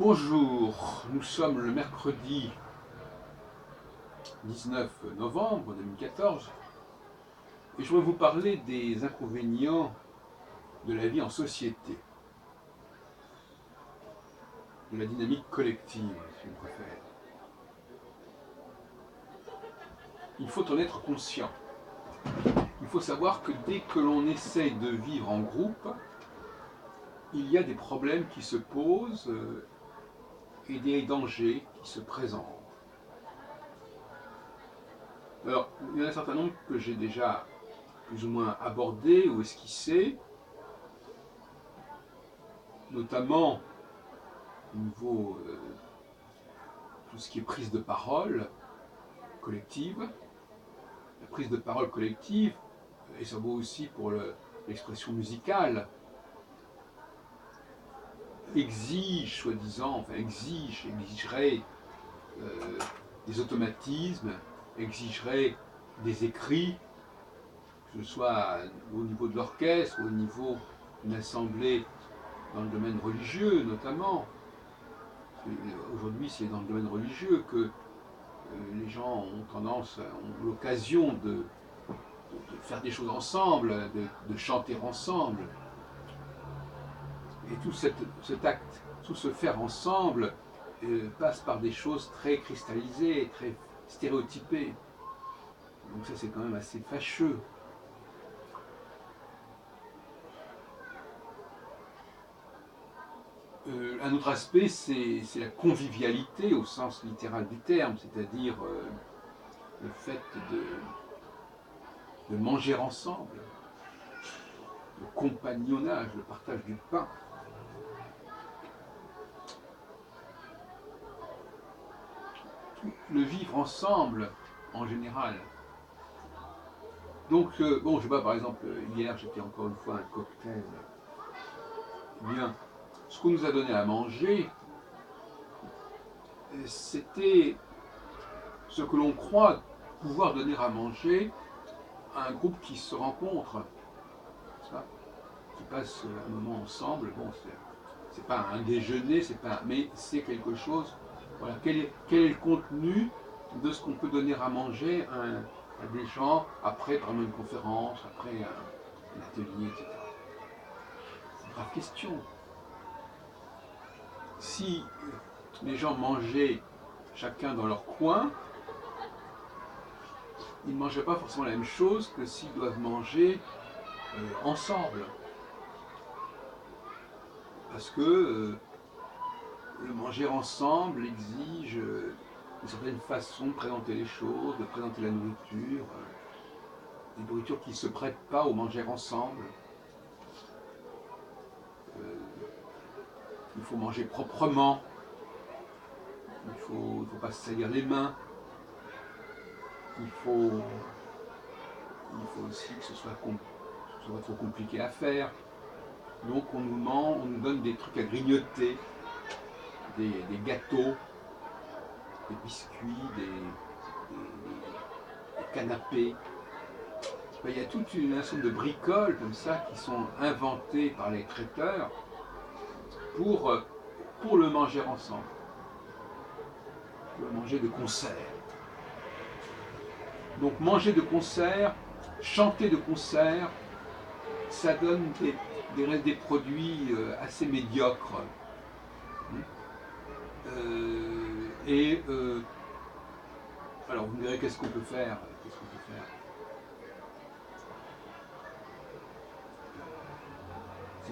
Bonjour, nous sommes le mercredi 19 novembre 2014 et je voudrais vous parler des inconvénients de la vie en société, de la dynamique collective, si vous préférez. Il faut en être conscient. Il faut savoir que dès que l'on essaye de vivre en groupe, il y a des problèmes qui se posent et des dangers qui se présentent. Alors, il y en a un certain nombre que j'ai déjà plus ou moins abordés ou esquissés, notamment au niveau tout ce qui est prise de parole collective. La prise de parole collective, et ça vaut aussi pour l'expression musicale, exige, soi-disant, enfin exigerait des automatismes, exigerait des écrits, que ce soit au niveau de l'orchestre, au niveau d'une assemblée dans le domaine religieux notamment. Aujourd'hui, c'est dans le domaine religieux que les gens ont tendance, ont l'occasion de faire des choses ensemble, de chanter ensemble. Et tout cet acte, tout ce faire ensemble passe par des choses très cristallisées, très stéréotypées. Donc ça, c'est quand même assez fâcheux. Un autre aspect, c'est la convivialité au sens littéral du terme, c'est-à-dire le fait de manger ensemble, le compagnonnage, le partage du pain. Le vivre ensemble en général. Donc, bon, je sais pas, par exemple, hier j'étais encore une fois à un cocktail. Eh bien, ce qu'on nous a donné à manger, c'était ce que l'on croit pouvoir donner à manger à un groupe qui se rencontre, qui passe un moment ensemble. Bon, c'est pas un déjeuner, mais c'est quelque chose. Voilà, quel est le contenu de ce qu'on peut donner à manger à des gens après, par exemple, une conférence, après un atelier, etc. C'est une grave question. Si les gens mangeaient chacun dans leur coin, ils ne mangeraient pas forcément la même chose que s'ils doivent manger ensemble. Parce que le manger ensemble exige une certaine façon de présenter les choses, de présenter la nourriture, des nourritures qui ne se prêtent pas au manger ensemble. Il faut manger proprement, il ne faut pas se salir les mains, il faut aussi que ce soit trop compliqué à faire. Donc on nous donne des trucs à grignoter, des gâteaux, des biscuits, des canapés. Il y a toute une sorte de bricoles comme ça qui sont inventées par les traiteurs pour le manger ensemble, pour le manger de concert. Donc manger de concert, chanter de concert, ça donne des produits assez médiocres. Alors vous me direz qu'est-ce qu'on peut faire,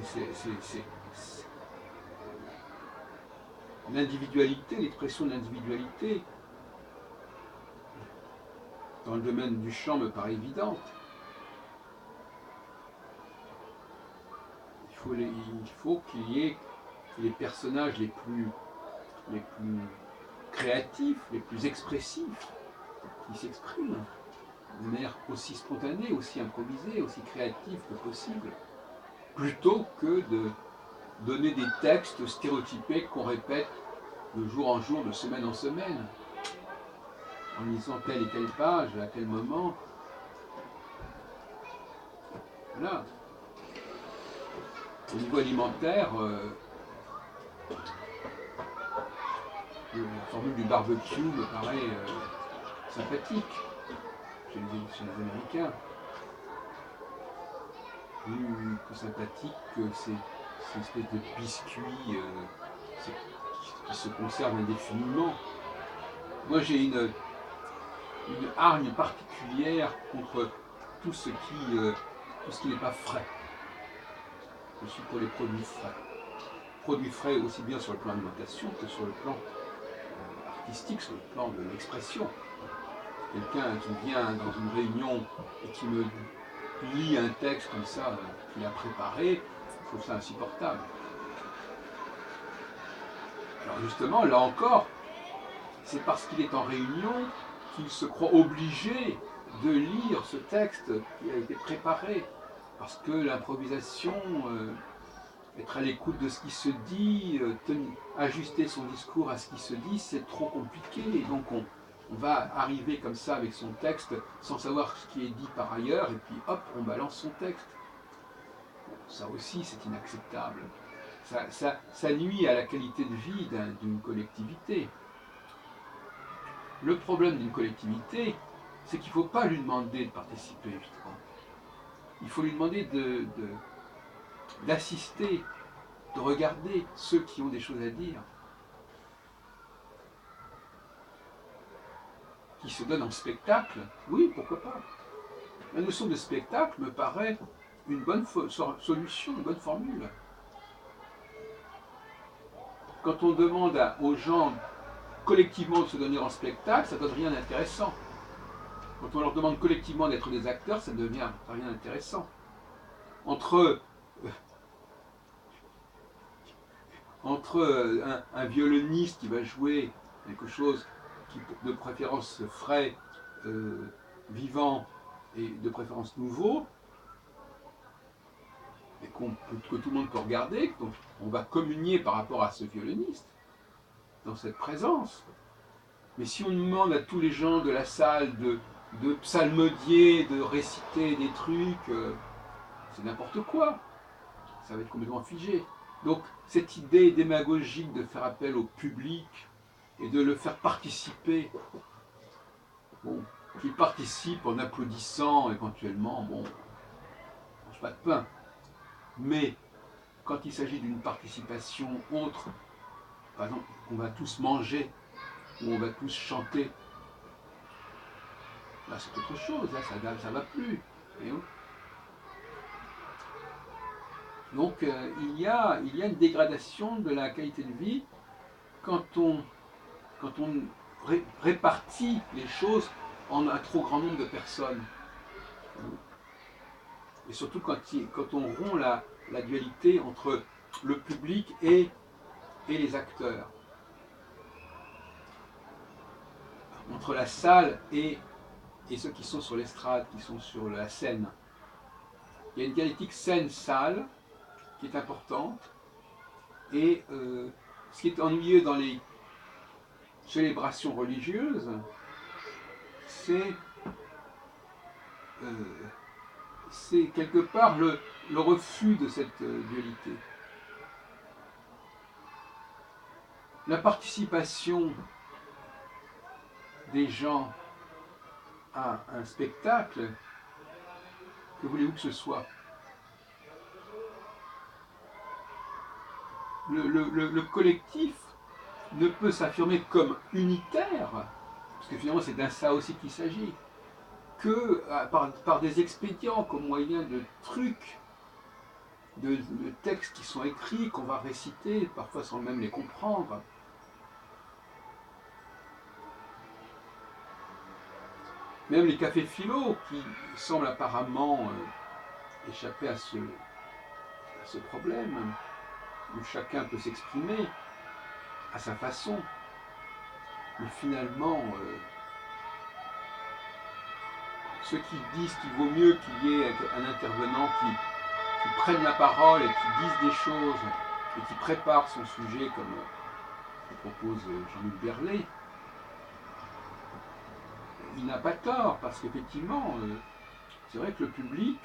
c'est l'individualité, l'expression de l'individualité dans le domaine du chant me paraît évidente. Il faut qu'il y ait les personnages les plus créatifs, les plus expressifs, qui s'expriment de manière aussi spontanée, aussi improvisée, aussi créative que possible, plutôt que de donner des textes stéréotypés qu'on répète de jour en jour, de semaine en semaine, en lisant telle et telle page, à tel moment. Voilà. Au niveau alimentaire, La formule du barbecue me paraît sympathique chez les Américains. Plus sympathique que ces espèces de biscuits qui se conservent indéfiniment. Moi, j'ai une hargne particulière contre tout ce qui n'est pas frais. Je suis pour les produits frais. Produits frais aussi bien sur le plan alimentation que sur le plan artistique, sur le plan de l'expression. Quelqu'un qui vient dans une réunion et qui me lit un texte comme ça qu'il a préparé, je trouve ça insupportable. Alors justement, là encore, c'est parce qu'il est en réunion qu'il se croit obligé de lire ce texte qui a été préparé. Parce que l'improvisation, être à l'écoute de ce qui se dit, ajuster son discours à ce qui se dit, c'est trop compliqué. Et donc on va arriver comme ça avec son texte sans savoir ce qui est dit par ailleurs, et puis hop, on balance son texte. Ça aussi, c'est inacceptable. Ça nuit à la qualité de vie d'une collectivité. Le problème d'une collectivité, c'est qu'il ne faut pas lui demander de participer, justement. Il faut lui demander d'assister, de regarder ceux qui ont des choses à dire, qui se donnent en spectacle. Oui, pourquoi pas. La notion de spectacle me paraît une bonne solution, une bonne formule. Quand on demande aux gens collectivement de se donner en spectacle, ça ne donne rien d'intéressant. Quand on leur demande collectivement d'être des acteurs, ça ne devient rien d'intéressant. Entre un violoniste qui va jouer quelque chose qui, de préférence frais, vivant et de préférence nouveau, et que tout le monde peut regarder, donc on va communier par rapport à ce violoniste, dans cette présence. Mais si on demande à tous les gens de la salle de psalmodier, de réciter des trucs, c'est n'importe quoi. Ça va être complètement figé. Donc cette idée démagogique de faire appel au public et de le faire participer, bon, qu'il participe en applaudissant éventuellement, bon, on mange pas de pain. Mais quand il s'agit d'une participation autre, par exemple, on va tous manger, ou on va tous chanter, là c'est autre chose, là ça va plus. Donc il y a une dégradation de la qualité de vie quand on répartit les choses en un trop grand nombre de personnes. Et surtout quand on rompt la dualité entre le public et les acteurs. Entre la salle et ceux qui sont sur l'estrade, qui sont sur la scène. Il y a une dialectique scène-salle qui est importante. Et ce qui est ennuyeux dans les célébrations religieuses, c'est quelque part le refus de cette dualité. La participation des gens à un spectacle, que voulez-vous que ce soit? Le collectif ne peut s'affirmer comme unitaire, parce que finalement c'est d'un ça aussi qu'il s'agit, que par des expédients, comme moyen de trucs, de textes qui sont écrits, qu'on va réciter, parfois sans même les comprendre. Même les cafés philo, qui semblent apparemment échapper à ce problème, où chacun peut s'exprimer à sa façon, mais finalement, ceux qui disent qu'il vaut mieux qu'il y ait un intervenant qui prenne la parole et qui dise des choses et qui prépare son sujet comme le propose Jean-Luc Berlet, il n'a pas tort, parce qu'effectivement, c'est vrai que le public,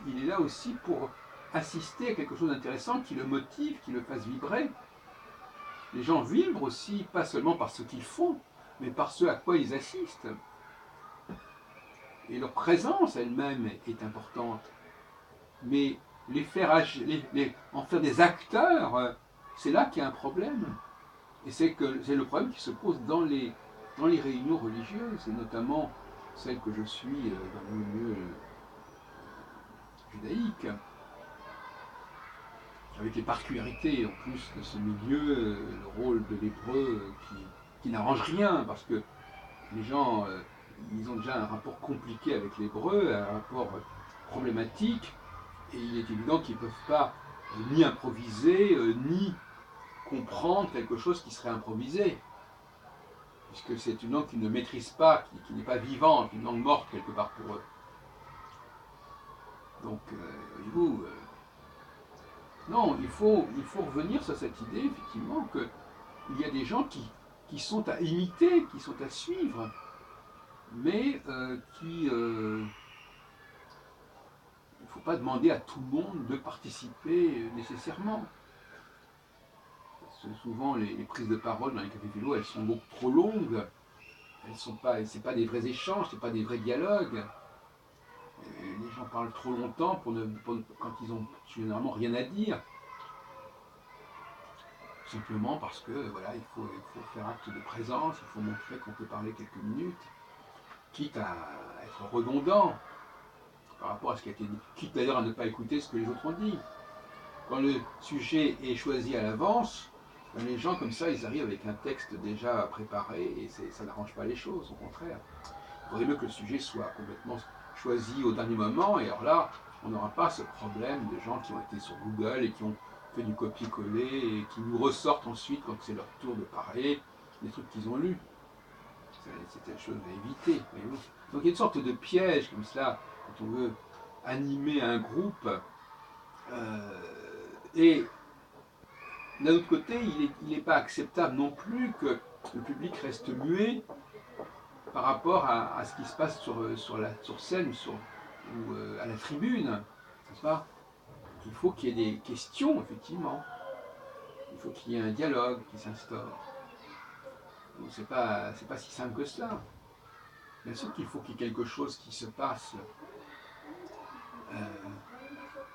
il est là aussi pour assister à quelque chose d'intéressant qui le motive, qui le fasse vibrer. les gens vibrent aussi, pas seulement par ce qu'ils font, mais par ce à quoi ils assistent. Et leur présence elle-même est importante. Mais les faire agir, en faire des acteurs, c'est là qu'il y a un problème. Et c'est le problème qui se pose dans les réunions religieuses, et notamment celle que je suis dans le milieu judaïque, avec les particularités en plus de ce milieu, le rôle de l'hébreu qui n'arrange rien, parce que les gens, ils ont déjà un rapport compliqué avec l'hébreu, un rapport problématique, et il est évident qu'ils ne peuvent pas ni improviser, ni comprendre quelque chose qui serait improvisé, puisque c'est une langue qu'ils ne maîtrisent pas, qui n'est pas vivante, une langue morte quelque part pour eux. Donc, voyez-vous, non, il faut revenir sur cette idée, effectivement, qu'il y a des gens qui sont à imiter, qui sont à suivre, mais il ne faut pas demander à tout le monde de participer nécessairement. Souvent, les prises de parole dans les cafés philo, elles sont beaucoup trop longues. Elles sont pas, c'est pas des vrais échanges, c'est pas des vrais dialogues. Les gens parlent trop longtemps quand ils ont généralement rien à dire. Simplement parce que voilà, il faut faire acte de présence, il faut montrer qu'on peut parler quelques minutes, quitte à être redondant par rapport à ce qui a été dit, quitte d'ailleurs à ne pas écouter ce que les autres ont dit. Quand le sujet est choisi à l'avance, les gens comme ça, ils arrivent avec un texte déjà préparé et ça n'arrange pas les choses, au contraire. Il faudrait mieux que le sujet soit complètement choisi au dernier moment, et alors là, on n'aura pas ce problème de gens qui ont été sur Google et qui ont fait du copier-coller et qui nous ressortent ensuite, quand c'est leur tour de parler, des trucs qu'ils ont lus. C'est quelque chose à éviter. Donc il y a une sorte de piège comme cela, quand on veut animer un groupe. Et d'un autre côté, il n'est pas acceptable non plus que le public reste muet par rapport à ce qui se passe sur scène ou à la tribune, n'est-ce pas? Il faut qu'il y ait des questions, effectivement. Il faut qu'il y ait un dialogue qui s'instaure. C'est pas si simple que cela. Bien sûr qu'il faut qu'il y ait quelque chose qui se passe.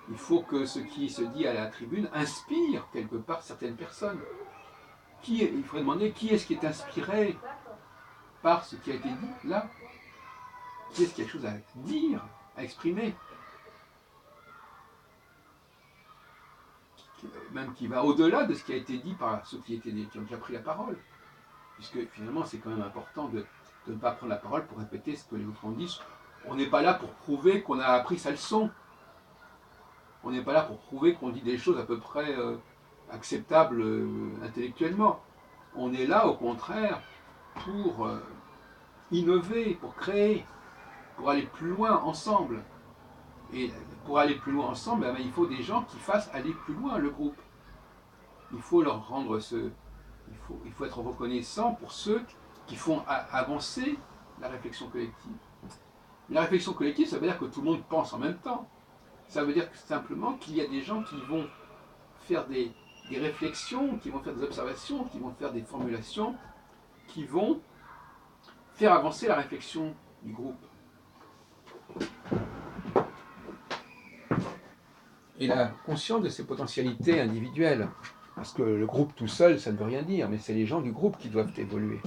Il faut que ce qui se dit à la tribune inspire quelque part certaines personnes. Il faudrait demander qui est-ce qui est inspiré par ce qui a été dit là. Qui est-ce qui a quelque chose à dire, à exprimer, même qui va au-delà de ce qui a été dit par ceux qui ont déjà pris la parole. Puisque finalement, c'est quand même important de ne pas prendre la parole pour répéter ce que les autres ont dit. On n'est pas là pour prouver qu'on a appris sa leçon. On n'est pas là pour prouver qu'on dit des choses à peu près acceptables intellectuellement. On est là, au contraire, pour innover, pour créer, pour aller plus loin ensemble. Et pour aller plus loin ensemble, il faut des gens qui fassent aller plus loin le groupe. Il faut leur rendre il faut être reconnaissant pour ceux qui font avancer la réflexion collective. La réflexion collective, ça veut dire que tout le monde pense en même temps. Ça veut dire simplement qu'il y a des gens qui vont faire des réflexions, qui vont faire des observations, qui vont faire des formulations, qui vont faire avancer la réflexion du groupe. Et la conscience de ces potentialités individuelles, parce que le groupe tout seul, ça ne veut rien dire, mais c'est les gens du groupe qui doivent évoluer.